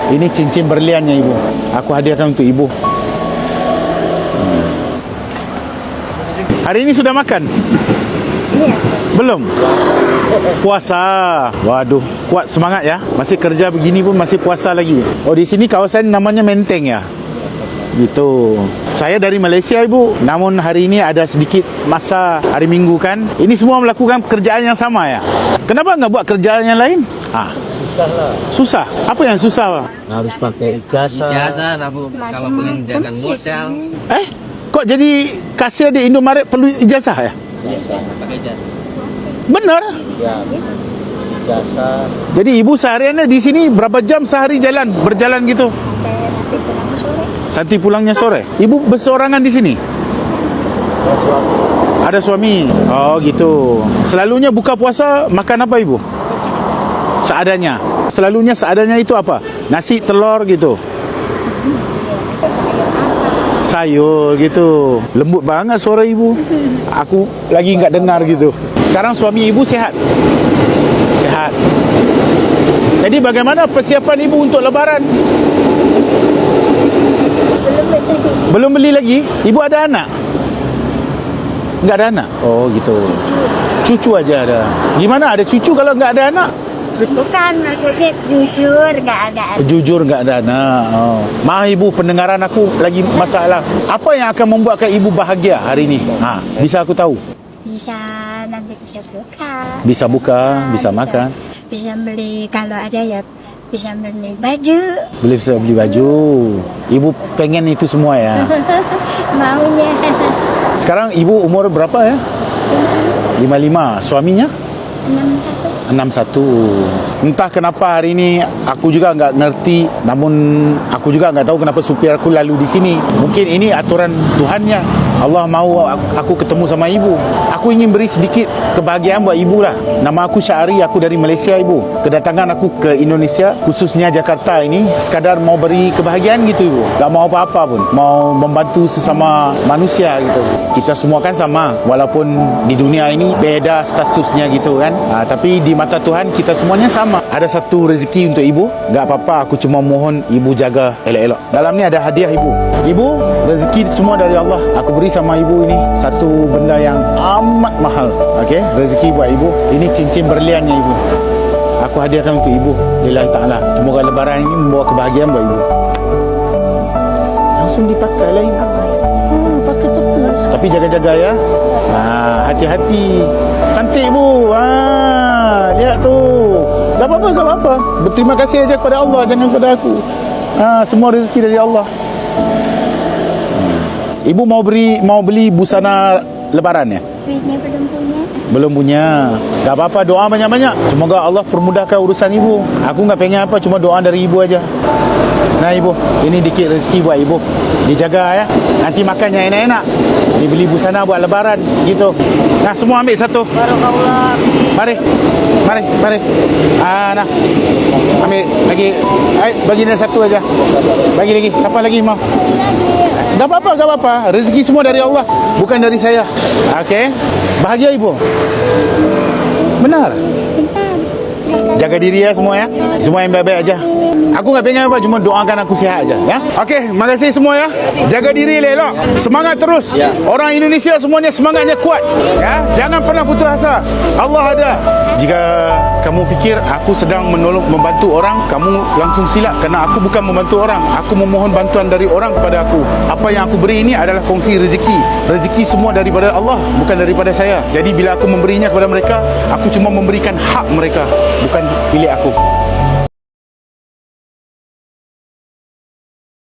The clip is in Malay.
Ini cincin berliannya ibu. Aku hadiahkan untuk ibu. Hari ini sudah makan? Iya. Belum? Puasa. Waduh, kuat semangat ya. Masih kerja begini pun masih puasa lagi. Oh, di sini kawasan namanya Menteng ya? Gitu. Saya dari Malaysia ibu. Namun hari ini ada sedikit masa hari Minggu kan. Ini semua melakukan kerjaan yang sama ya. Kenapa nggak buat kerjaan yang lain? Susah lah. Susah? Apa yang susah Pak? Harus pakai ijazah. Ijazah kalau boleh jaga modal. Kok jadi kasir di Indomaret perlu ijazah ya? Pakai ijazah. Benar? Ya, ijazah. Jadi ibu sehariannya di sini berapa jam sehari berjalan gitu? Nanti pulangnya sore. Ibu berseorangan di sini? Ada suami. Oh gitu. Selalunya buka puasa makan apa ibu? Seadanya. Selalunya seadanya itu apa? Nasi, telur gitu. Sayur gitu. Lembut banget suara ibu. Aku lagi nggak dengar gitu. Sekarang suami ibu sehat? Sehat. Jadi bagaimana persiapan ibu untuk lebaran? Belum beli lagi? Ibu ada anak? Nggak ada anak? Oh gitu. Cucu aja ada. Gimana ada cucu kalau nggak ada anak? Bukan, maksudnya jujur nggak ada. Jujur nggak ada anak. Oh. Maaf ibu, pendengaran aku lagi masalah. Apa yang akan membuatkan ibu bahagia hari ini? Bisa aku tahu? Bisa nanti bisa buka. Bisa buka, bisa makan. Bisa beli kalau ada ya. Bisa beli baju. Bisa beli baju. Ibu pengen itu semua ya? Maunya. Sekarang ibu umur berapa ya? 55. Suaminya? 61. Entah kenapa hari ini aku juga nggak ngerti. Namun aku juga nggak tahu kenapa supir aku lalu di sini. Mungkin ini aturan Tuhannya. Allah mau aku ketemu sama ibu. Aku ingin beri sedikit kebahagiaan buat ibu lah. Nama aku Syahri, aku dari Malaysia ibu. Kedatangan aku ke Indonesia, khususnya Jakarta ini, sekadar mau beri kebahagiaan gitu ibu. Tak mau apa-apa pun. Mau membantu sesama manusia gitu. Kita semua kan sama. Walaupun di dunia ini beda statusnya gitu kan. Tapi di mata Tuhan kita semuanya sama. Ada satu rezeki untuk ibu. Tak apa-apa, aku cuma mohon ibu jaga elok-elok. Dalam ni ada hadiah ibu. Ibu, rezeki semua dari Allah. Aku beri sama ibu ini satu benda yang amat mahal. Okey, rezeki buat ibu. Ini cincin berliannya ibu. Aku hadiahkan untuk ibu lillahi ta'ala. Semoga lebaran ini membawa kebahagiaan buat ibu. Langsung dipakai lah ibu. Pakai terus. Tapi jaga-jaga ya. Hati-hati. Cantik ibu. Lihat tu. Tak apa-apa, tak apa-apa. Berterima kasih aja kepada Allah, jangan kepada aku. Semua rezeki dari Allah. Ibu mau beli busana lebaran ya? Duitnya belum punya. Belum punya. Tak apa-apa, doa banyak-banyak. Semoga Allah permudahkan urusan ibu. Aku nggak pengen apa, cuma doa dari ibu aja. Nah ibu, ini dikit rezeki buat ibu. Dijaga ya. Nanti makannya enak-enak. Dibeli busana buat lebaran gitu. Nah semua ambil satu. Barakallah. Mari. Nah. Ambil lagi. Bagi dia satu aja. Bagi lagi. Siapa lagi mau? Tak apa-apa. Rezeki semua dari Allah, bukan dari saya. Okey. Bahagia ibu? Benar. Jaga diri ya semua ya. Semua yang baik-baik aja. Aku nggak pengen apa, cuma doakan aku sihat aja ya. Okey, makasih semua ya. Jaga diri elok. Semangat terus. Orang Indonesia semuanya semangatnya kuat ya. Jangan pernah putus asa. Allah ada. Jika kamu fikir aku sedang membantu orang, kamu langsung silap, kerana aku bukan membantu orang. Aku memohon bantuan dari orang kepada aku. Apa yang aku beri ini adalah kongsi rezeki. Rezeki semua daripada Allah, bukan daripada saya. Jadi bila aku memberinya kepada mereka, aku cuma memberikan hak mereka, bukan milik aku.